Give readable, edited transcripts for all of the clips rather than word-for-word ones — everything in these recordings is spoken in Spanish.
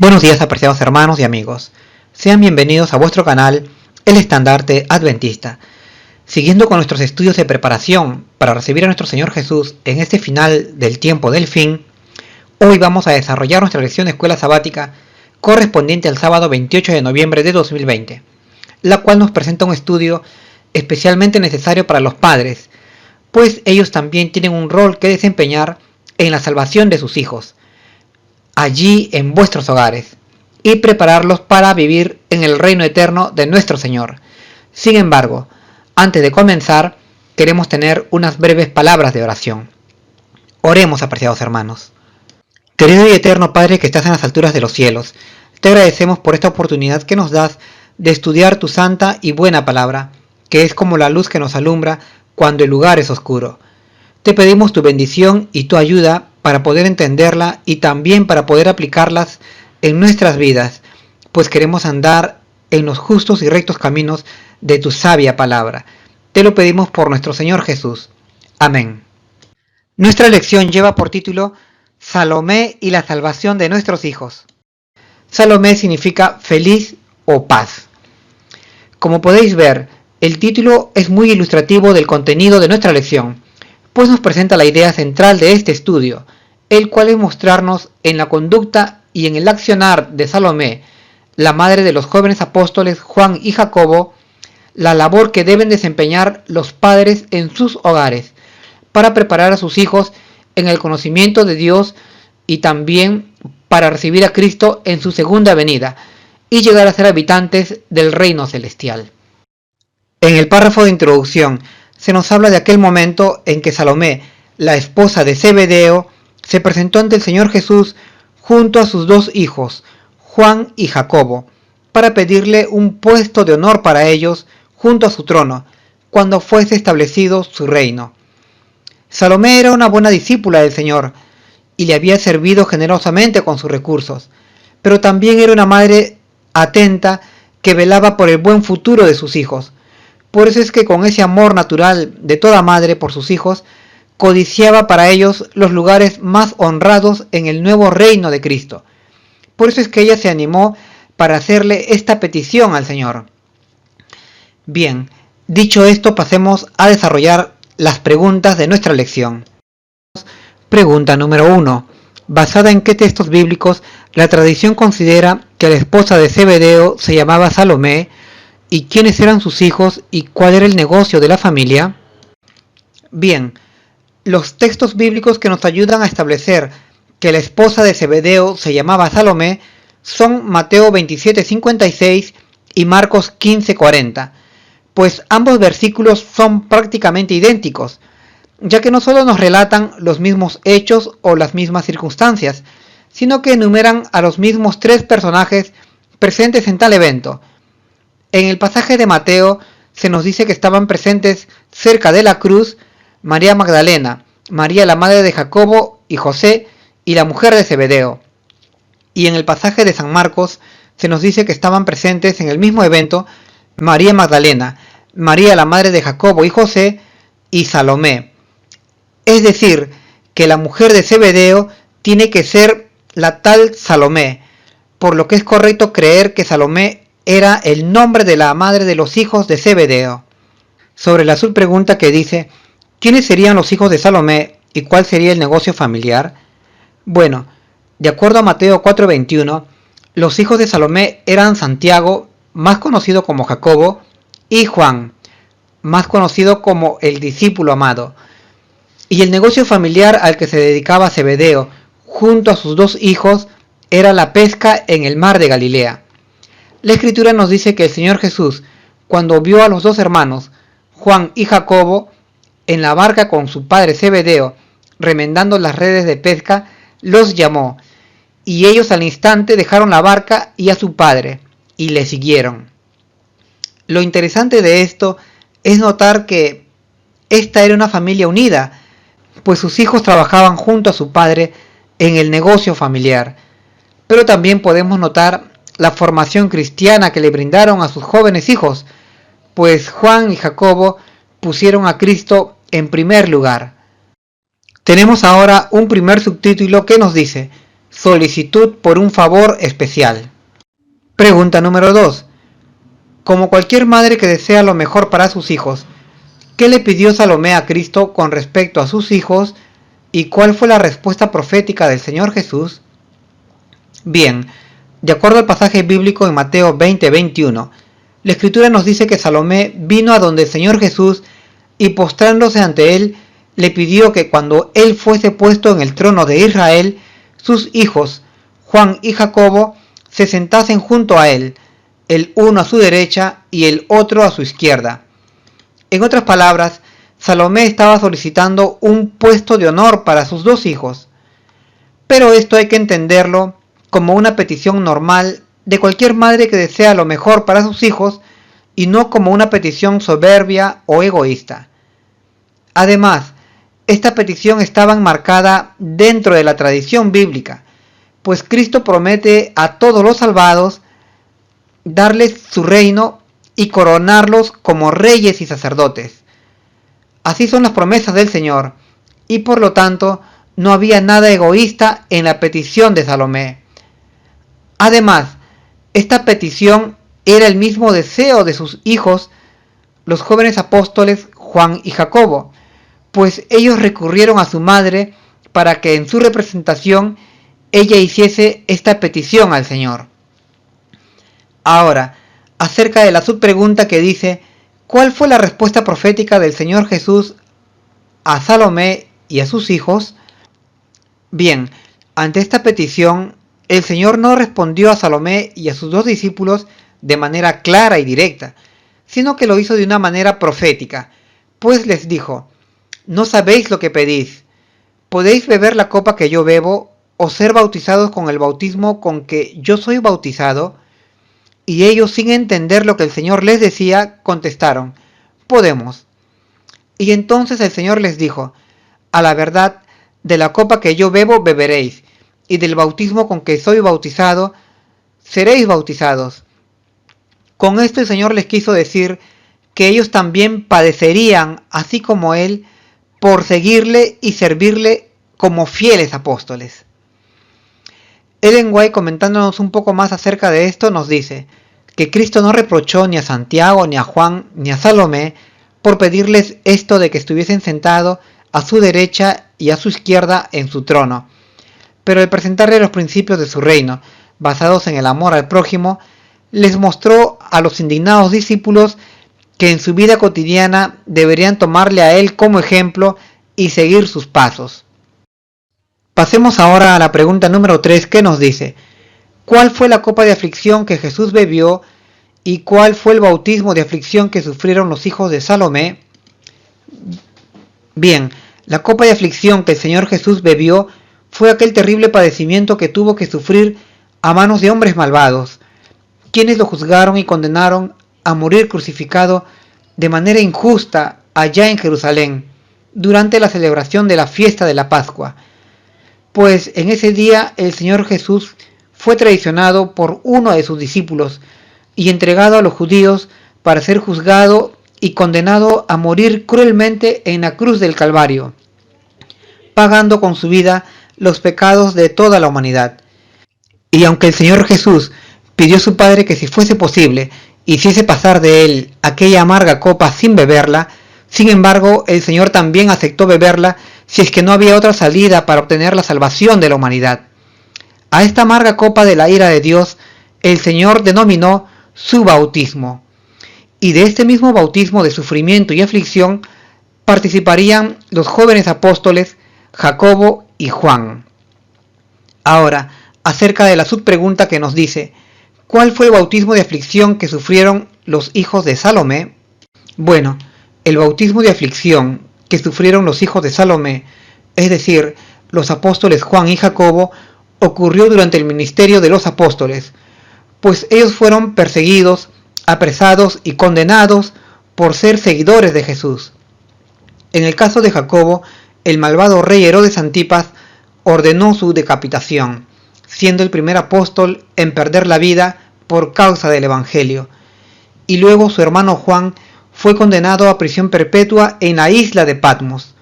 Buenos días, apreciados hermanos y amigos. Sean bienvenidos a vuestro canal El Estandarte Adventista. Siguiendo con nuestros estudios de preparación para recibir a nuestro Señor Jesús en este final del tiempo del fin, hoy vamos a desarrollar nuestra lección de escuela sabática correspondiente al sábado 28 de noviembre de 2020, la cual nos presenta un estudio especialmente necesario para los padres, pues ellos también tienen un rol que desempeñar en la salvación de sus hijos, allí en vuestros hogares, y prepararlos para vivir en el reino eterno de nuestro Señor. Sin embargo, antes de comenzar, queremos tener unas breves palabras de oración. Oremos, apreciados hermanos. Querido y eterno Padre que estás en las alturas de los cielos, te agradecemos por esta oportunidad que nos das de estudiar tu santa y buena palabra, que es como la luz que nos alumbra cuando el lugar es oscuro. Te pedimos tu bendición y tu ayuda para poder entenderla y también para poder aplicarlas en nuestras vidas, pues queremos andar en los justos y rectos caminos de tu sabia palabra. Te lo pedimos por nuestro Señor Jesús. Amén. Nuestra lección lleva por título Salomé y la salvación de nuestros hijos. Salomé significa feliz o paz. Como podéis ver, el título es muy ilustrativo del contenido de nuestra lección, pues nos presenta la idea central de este estudio, el cual es mostrarnos en la conducta y en el accionar de Salomé, la madre de los jóvenes apóstoles Juan y Jacobo, la labor que deben desempeñar los padres en sus hogares para preparar a sus hijos en el conocimiento de Dios y también para recibir a Cristo en su segunda venida y llegar a ser habitantes del reino celestial. En el párrafo de introducción se nos habla de aquel momento en que Salomé, la esposa de Zebedeo, se presentó ante el Señor Jesús junto a sus dos hijos, Juan y Jacobo, para pedirle un puesto de honor para ellos junto a su trono, cuando fuese establecido su reino. Salomé era una buena discípula del Señor y le había servido generosamente con sus recursos, pero también era una madre atenta que velaba por el buen futuro de sus hijos. Por eso es que con ese amor natural de toda madre por sus hijos, codiciaba para ellos los lugares más honrados en el nuevo reino de Cristo. Por eso es que ella se animó para hacerle esta petición al Señor. Bien, dicho esto, pasemos a desarrollar las preguntas de nuestra lección. Pregunta número 1. ¿Basada en qué textos bíblicos la tradición considera que la esposa de Zebedeo se llamaba Salomé? ¿Y quiénes eran sus hijos y cuál era el negocio de la familia? Bien, los textos bíblicos que nos ayudan a establecer que la esposa de Zebedeo se llamaba Salomé son Mateo 27:56 y Marcos 15:40, pues ambos versículos son prácticamente idénticos, ya que no solo nos relatan los mismos hechos o las mismas circunstancias, sino que enumeran a los mismos tres personajes presentes en tal evento. En el pasaje de Mateo se nos dice que estaban presentes cerca de la cruz María Magdalena, María la madre de Jacobo y José y la mujer de Zebedeo. Y en el pasaje de San Marcos se nos dice que estaban presentes en el mismo evento María Magdalena, María la madre de Jacobo y José y Salomé. Es decir, que la mujer de Zebedeo tiene que ser la tal Salomé, por lo que es correcto creer que Salomé era el nombre de la madre de los hijos de Zebedeo. Sobre la subpregunta que dice, ¿quiénes serían los hijos de Salomé y cuál sería el negocio familiar? Bueno, de acuerdo a Mateo 4:21, los hijos de Salomé eran Santiago, más conocido como Jacobo, y Juan, más conocido como el discípulo amado. Y el negocio familiar al que se dedicaba Zebedeo, junto a sus dos hijos, era la pesca en el mar de Galilea. La Escritura nos dice que el Señor Jesús, cuando vio a los dos hermanos, Juan y Jacobo, en la barca con su padre Zebedeo, remendando las redes de pesca, los llamó, y ellos al instante dejaron la barca y a su padre, y le siguieron. Lo interesante de esto es notar que esta era una familia unida, pues sus hijos trabajaban junto a su padre en el negocio familiar. Pero también podemos notar la formación cristiana que le brindaron a sus jóvenes hijos, pues Juan y Jacobo pusieron a Cristo en primer lugar. Tenemos ahora un primer subtítulo que nos dice, solicitud por un favor especial. Pregunta número 2. Como cualquier madre que desea lo mejor para sus hijos, ¿qué le pidió Salomé a Cristo con respecto a sus hijos y cuál fue la respuesta profética del Señor Jesús? Bien, de acuerdo al pasaje bíblico en Mateo 20:21, la Escritura nos dice que Salomé vino a donde el Señor Jesús y postrándose ante él, le pidió que cuando él fuese puesto en el trono de Israel, sus hijos, Juan y Jacobo, se sentasen junto a él, el uno a su derecha y el otro a su izquierda. En otras palabras, Salomé estaba solicitando un puesto de honor para sus dos hijos. Pero esto hay que entenderlo como una petición normal de cualquier madre que desea lo mejor para sus hijos y no como una petición soberbia o egoísta. Además, esta petición estaba enmarcada dentro de la tradición bíblica, pues Cristo promete a todos los salvados darles su reino y coronarlos como reyes y sacerdotes. Así son las promesas del Señor, y por lo tanto no había nada egoísta en la petición de Salomé. Además, esta petición era el mismo deseo de sus hijos, los jóvenes apóstoles Juan y Jacobo, pues ellos recurrieron a su madre para que en su representación ella hiciese esta petición al Señor. Ahora, acerca de la subpregunta que dice, ¿cuál fue la respuesta profética del Señor Jesús a Salomé y a sus hijos? Bien, ante esta petición, el Señor no respondió a Salomé y a sus dos discípulos de manera clara y directa, sino que lo hizo de una manera profética, pues les dijo, no sabéis lo que pedís. ¿Podéis beber la copa que yo bebo o ser bautizados con el bautismo con que yo soy bautizado? Y ellos, sin entender lo que el Señor les decía, contestaron, podemos. Y entonces el Señor les dijo, a la verdad, de la copa que yo bebo beberéis, y del bautismo con que soy bautizado, seréis bautizados. Con esto el Señor les quiso decir que ellos también padecerían, así como Él, por seguirle y servirle como fieles apóstoles. Ellen White, comentándonos un poco más acerca de esto, nos dice que Cristo no reprochó ni a Santiago, ni a Juan, ni a Salomé por pedirles esto de que estuviesen sentados a su derecha y a su izquierda en su trono, pero al presentarle los principios de su reino, basados en el amor al prójimo, les mostró a los indignados discípulos que en su vida cotidiana deberían tomarle a él como ejemplo y seguir sus pasos. Pasemos ahora a la pregunta número 3 que nos dice, ¿cuál fue la copa de aflicción que Jesús bebió y cuál fue el bautismo de aflicción que sufrieron los hijos de Salomé? Bien, la copa de aflicción que el Señor Jesús bebió fue aquel terrible padecimiento que tuvo que sufrir a manos de hombres malvados, quienes lo juzgaron y condenaron a morir crucificado de manera injusta allá en Jerusalén, durante la celebración de la fiesta de la Pascua, pues en ese día el Señor Jesús fue traicionado por uno de sus discípulos y entregado a los judíos para ser juzgado y condenado a morir cruelmente en la cruz del Calvario, pagando con su vida los pecados de toda la humanidad. Y aunque el Señor Jesús pidió a su Padre que si fuese posible hiciese pasar de él aquella amarga copa sin beberla, sin embargo el Señor también aceptó beberla si es que no había otra salida para obtener la salvación de la humanidad. A esta amarga copa de la ira de Dios el Señor denominó su bautismo, y de este mismo bautismo de sufrimiento y aflicción participarían los jóvenes apóstoles Jacobo y Juan. Ahora, acerca de la subpregunta que nos dice, ¿cuál fue el bautismo de aflicción que sufrieron los hijos de Salomé? Bueno, el bautismo de aflicción que sufrieron los hijos de Salomé, es decir, los apóstoles Juan y Jacobo, ocurrió durante el ministerio de los apóstoles, pues ellos fueron perseguidos, apresados y condenados por ser seguidores de Jesús. En el caso de Jacobo, el malvado rey Herodes Antipas ordenó su decapitación, siendo el primer apóstol en perder la vida por causa del Evangelio. Y luego su hermano Juan fue condenado a prisión perpetua en la isla de Patmos.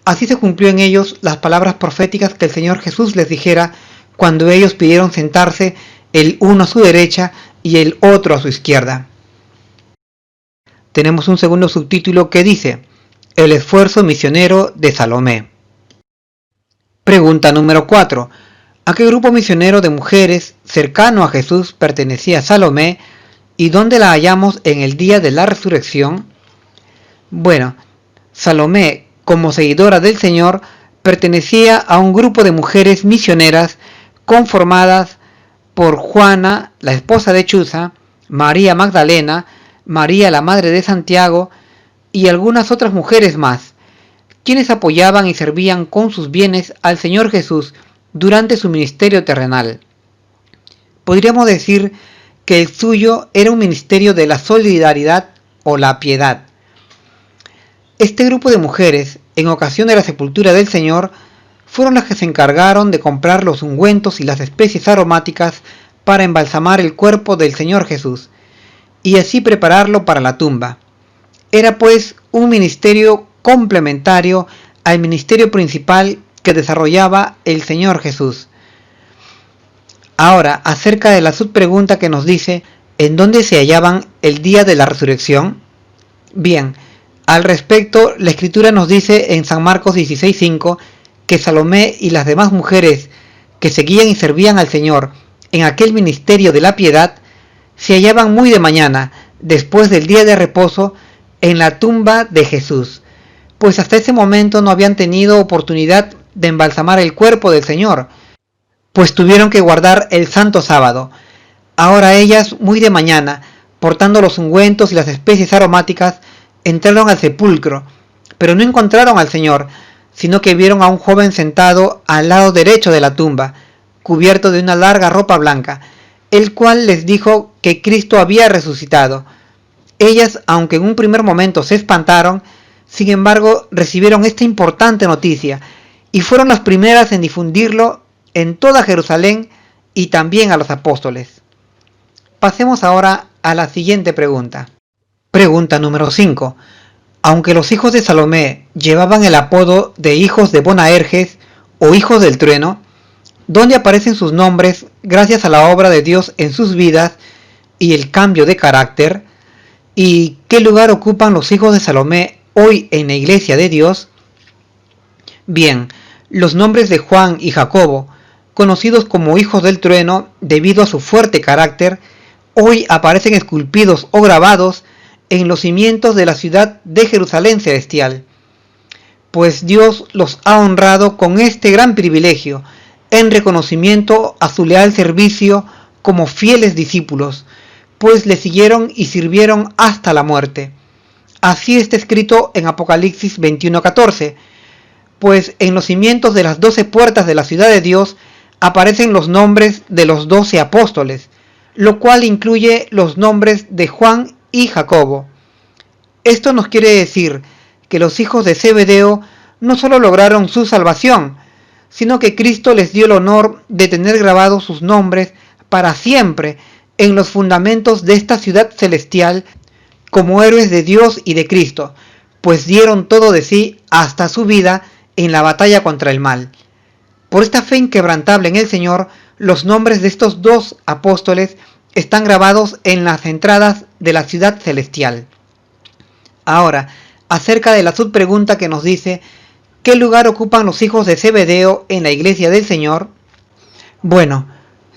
Así se cumplió en ellos las palabras proféticas que el Señor Jesús les dijera cuando ellos pidieron sentarse el uno a su derecha y el otro a su izquierda. Tenemos un segundo subtítulo que dice: El esfuerzo misionero de Salomé. Pregunta número 4. ¿A qué grupo misionero de mujeres cercano a Jesús pertenecía Salomé y dónde la hallamos en el día de la resurrección? Bueno, Salomé, como seguidora del Señor, pertenecía a un grupo de mujeres misioneras conformadas por Juana, la esposa de Chuza, María Magdalena, María la madre de Santiago y algunas otras mujeres más, quienes apoyaban y servían con sus bienes al Señor Jesús durante su ministerio terrenal. Podríamos decir que el suyo era un ministerio de la solidaridad o la piedad. Este grupo de mujeres, en ocasión de la sepultura del Señor, fueron las que se encargaron de comprar los ungüentos y las especies aromáticas para embalsamar el cuerpo del Señor Jesús, y así prepararlo para la tumba. Era pues un ministerio complementario al ministerio principal que desarrollaba el Señor Jesús. Ahora, acerca de la subpregunta que nos dice, ¿en dónde se hallaban el día de la resurrección? Bien, al respecto, la Escritura nos dice en San Marcos 16:5 que Salomé y las demás mujeres que seguían y servían al Señor en aquel ministerio de la piedad se hallaban muy de mañana, después del día de reposo, en la tumba de Jesús, pues hasta ese momento no habían tenido oportunidad de embalsamar el cuerpo del Señor, pues tuvieron que guardar el santo sábado. Ahora ellas, muy de mañana, portando los ungüentos y las especies aromáticas, entraron al sepulcro, pero no encontraron al Señor, sino que vieron a un joven sentado al lado derecho de la tumba, cubierto de una larga ropa blanca, el cual les dijo que Cristo había resucitado. Ellas, aunque en un primer momento se espantaron, sin embargo recibieron esta importante noticia y fueron las primeras en difundirlo en toda Jerusalén y también a los apóstoles. Pasemos ahora a la siguiente pregunta. Pregunta número 5. Aunque los hijos de Salomé llevaban el apodo de hijos de Boanerges o hijos del trueno, ¿dónde aparecen sus nombres gracias a la obra de Dios en sus vidas y el cambio de carácter? ¿Y qué lugar ocupan los hijos de Salomé hoy en la iglesia de Dios? Bien, los nombres de Juan y Jacobo, conocidos como hijos del trueno debido a su fuerte carácter, hoy aparecen esculpidos o grabados en los cimientos de la ciudad de Jerusalén celestial, pues Dios los ha honrado con este gran privilegio en reconocimiento a su leal servicio como fieles discípulos, pues le siguieron y sirvieron hasta la muerte. Así está escrito en Apocalipsis 21:14, pues en los cimientos de las 12 puertas de la ciudad de Dios aparecen los nombres de los 12 apóstoles, lo cual incluye los nombres de Juan y Jacobo. Esto nos quiere decir que los hijos de Zebedeo no solo lograron su salvación, sino que Cristo les dio el honor de tener grabados sus nombres para siempre en los fundamentos de esta ciudad celestial como héroes de Dios y de Cristo, pues dieron todo de sí hasta su vida en la batalla contra el mal. Por esta fe inquebrantable en el Señor, los nombres de estos dos apóstoles están grabados en las entradas de la ciudad celestial. Ahora, acerca de la subpregunta que nos dice, ¿qué lugar ocupan los hijos de Zebedeo en la iglesia del Señor? Bueno,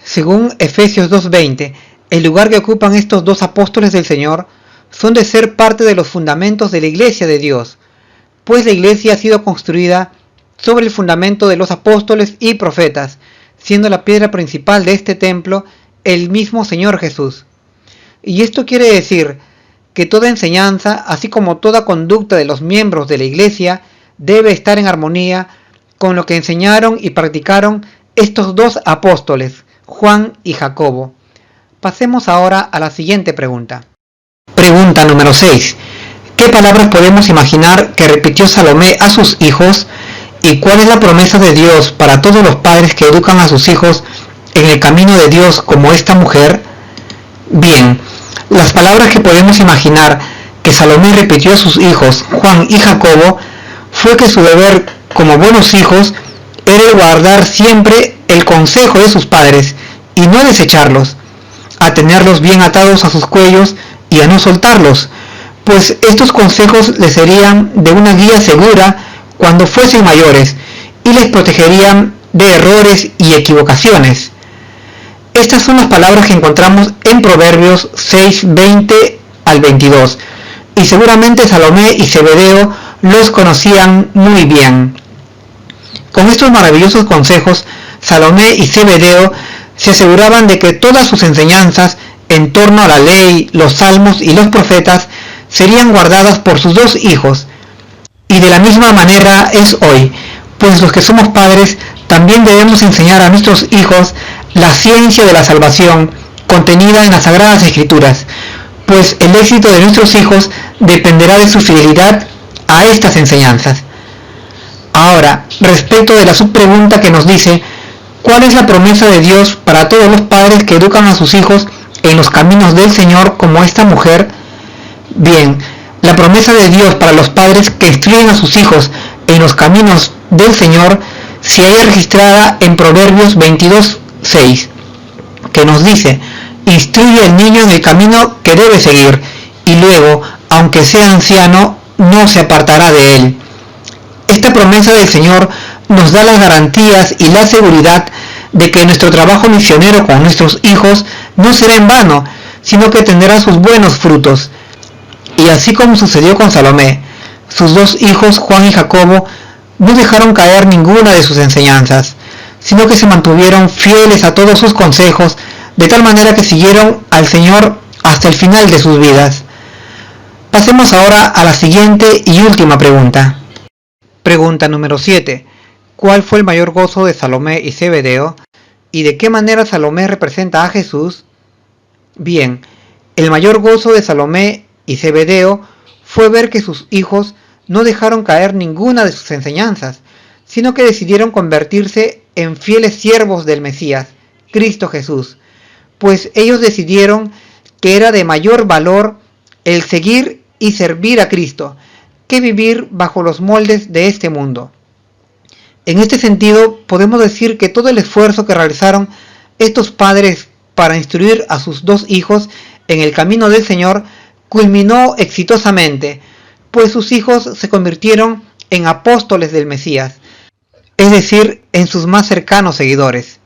según Efesios 2:20, el lugar que ocupan estos dos apóstoles del Señor son de ser parte de los fundamentos de la iglesia de Dios, pues la iglesia ha sido construida sobre el fundamento de los apóstoles y profetas, siendo la piedra principal de este templo el mismo Señor Jesús. Y esto quiere decir que toda enseñanza, así como toda conducta de los miembros de la iglesia, debe estar en armonía con lo que enseñaron y practicaron estos dos apóstoles, Juan y Jacobo. Pasemos ahora a la siguiente pregunta. Pregunta número 6. ¿Qué palabras podemos imaginar que repitió Salomé a sus hijos? ¿Y cuál es la promesa de Dios para todos los padres que educan a sus hijos en el camino de Dios como esta mujer? Bien, las palabras que podemos imaginar que Salomé repitió a sus hijos, Juan y Jacobo, fue que su deber como buenos hijos era el guardar siempre el consejo de sus padres y no desecharlos, a tenerlos bien atados a sus cuellos y a no soltarlos, pues estos consejos les serían de una guía segura cuando fuesen mayores y les protegerían de errores y equivocaciones. Estas son las palabras que encontramos en Proverbios 6, 20 al 22, y seguramente Salomé y Zebedeo los conocían muy bien. Con estos maravillosos consejos, Salomé y Zebedeo se aseguraban de que todas sus enseñanzas en torno a la ley, los salmos y los profetas serían guardadas por sus dos hijos. Y de la misma manera es hoy, pues los que somos padres también debemos enseñar a nuestros hijos la ciencia de la salvación contenida en las Sagradas Escrituras, pues el éxito de nuestros hijos dependerá de su fidelidad a estas enseñanzas. Ahora, respecto de la subpregunta que nos dice, ¿cuál es la promesa de Dios para todos los padres que educan a sus hijos en los caminos del Señor como esta mujer? Bien, la promesa de Dios para los padres que instruyen a sus hijos en los caminos del Señor se halla registrada en Proverbios 22:6, que nos dice: instruye al niño en el camino que debe seguir, y luego, aunque sea anciano, no se apartará de él. Esta promesa del Señor nos da las garantías y la seguridad de que nuestro trabajo misionero con nuestros hijos no será en vano, sino que tendrá sus buenos frutos. Y así como sucedió con Salomé, sus dos hijos, Juan y Jacobo, no dejaron caer ninguna de sus enseñanzas, sino que se mantuvieron fieles a todos sus consejos, de tal manera que siguieron al Señor hasta el final de sus vidas. Pasemos ahora a la siguiente y última pregunta. Pregunta número 7. ¿Cuál fue el mayor gozo de Salomé y Zebedeo? ¿Y de qué manera Salomé representa a Jesús? Bien, el mayor gozo de Salomé y Zebedeo fue ver que sus hijos no dejaron caer ninguna de sus enseñanzas, sino que decidieron convertirse en fieles siervos del Mesías, Cristo Jesús, pues ellos decidieron que era de mayor valor el seguir y servir a Cristo que vivir bajo los moldes de este mundo. En este sentido, podemos decir que todo el esfuerzo que realizaron estos padres para instruir a sus dos hijos en el camino del Señor culminó exitosamente, pues sus hijos se convirtieron en apóstoles del Mesías, es decir, en sus más cercanos seguidores.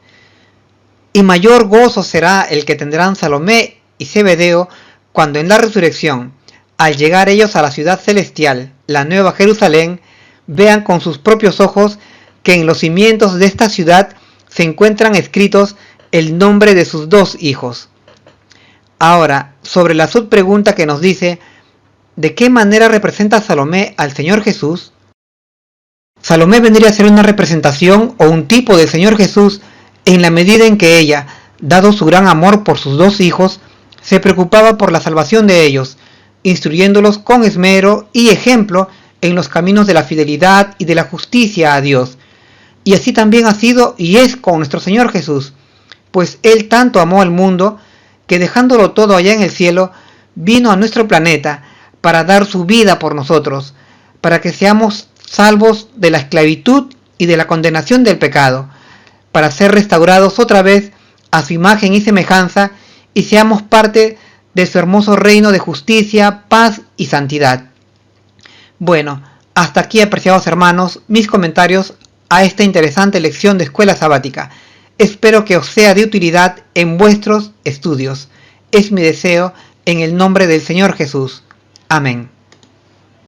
Y mayor gozo será el que tendrán Salomé y Zebedeo cuando en la resurrección, al llegar ellos a la ciudad celestial, la Nueva Jerusalén, vean con sus propios ojos que en los cimientos de esta ciudad se encuentran escritos el nombre de sus dos hijos. Ahora, sobre la subpregunta que nos dice, ¿de qué manera representa Salomé al Señor Jesús? Salomé vendría a ser una representación o un tipo del Señor Jesús en la medida en que ella, dado su gran amor por sus dos hijos, se preocupaba por la salvación de ellos, instruyéndolos con esmero y ejemplo en los caminos de la fidelidad y de la justicia a Dios. Y así también ha sido y es con nuestro Señor Jesús, pues Él tanto amó al mundo que dejándolo todo allá en el cielo, vino a nuestro planeta para dar su vida por nosotros, para que seamos salvos de la esclavitud y de la condenación del pecado, para ser restaurados otra vez a su imagen y semejanza y seamos parte de su hermoso reino de justicia, paz y santidad. Bueno, hasta aquí, apreciados hermanos, mis comentarios a esta interesante lección de escuela sabática. Espero que os sea de utilidad en vuestros estudios. Es mi deseo en el nombre del Señor Jesús. Amén.